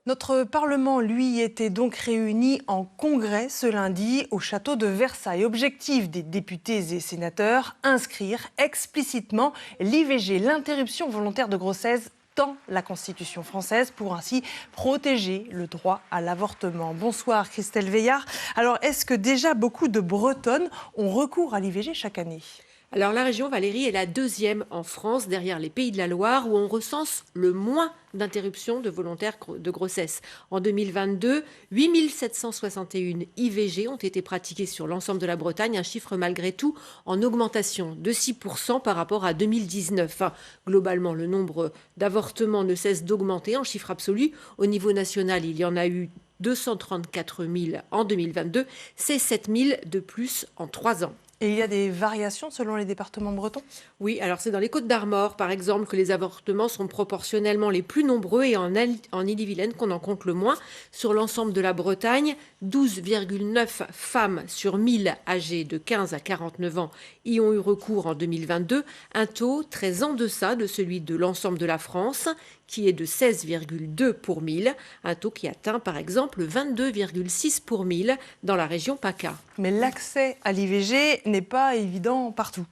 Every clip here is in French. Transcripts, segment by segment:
Notre Parlement, lui, était donc réuni en congrès ce lundi au château de Versailles. Objectif des députés et sénateurs, inscrire explicitement l'IVG, l'interruption volontaire de grossesse, dans la Constitution française pour ainsi protéger le droit à l'avortement. Bonsoir Christelle Veillard. Alors, est-ce que déjà beaucoup de Bretonnes ont recours à l'IVG chaque année ? Alors la région Valérie est la deuxième en France, derrière les Pays de la Loire, où on recense le moins d'interruptions de volontaires de grossesse. En 2022, 8761 IVG ont été pratiquées sur l'ensemble de la Bretagne, un chiffre malgré tout en augmentation de 6% par rapport à 2019. Enfin, globalement, le nombre d'avortements ne cesse d'augmenter en chiffre absolu. Au niveau national, il y en a eu 234 000 en 2022, c'est 7 000 de plus en 3 ans. Et il y a des variations selon les départements bretons ? Oui, alors c'est dans les Côtes-d'Armor, par exemple, que les avortements sont proportionnellement les plus nombreux et en Ille-et-Vilaine qu'on en compte le moins. Sur l'ensemble de la Bretagne, 12,9 femmes sur 1000 âgées de 15 à 49 ans y ont eu recours en 2022, un taux très en deçà de celui de l'ensemble de la France, qui est de 16,2 pour 1000, un taux qui atteint par exemple 22,6 pour 1000 dans la région PACA. Mais l'accès à l'IVG n'est pas évident partout.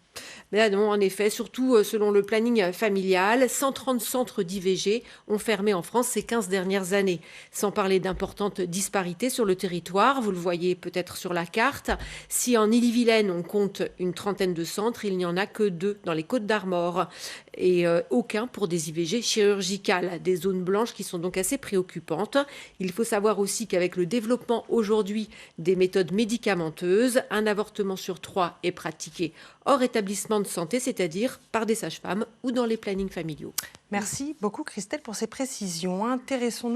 Mais non, en effet, surtout selon le planning familial, 130 centres d'IVG ont fermé en France ces 15 dernières années. Sans parler d'importantes disparités sur le territoire, vous le voyez peut-être sur la carte. Si en Ille-et-Vilaine, on compte une trentaine de centres, il n'y en a que 2 dans les Côtes-d'Armor. Et aucun pour des IVG chirurgicales, des zones blanches qui sont donc assez préoccupantes. Il faut savoir aussi qu'avec le développement aujourd'hui des méthodes médicamenteuses, un avortement sur 3 est pratiqué hors établissement de santé, c'est-à-dire par des sages-femmes ou dans les plannings familiaux. Merci beaucoup Christelle pour ces précisions. Intéressons-nous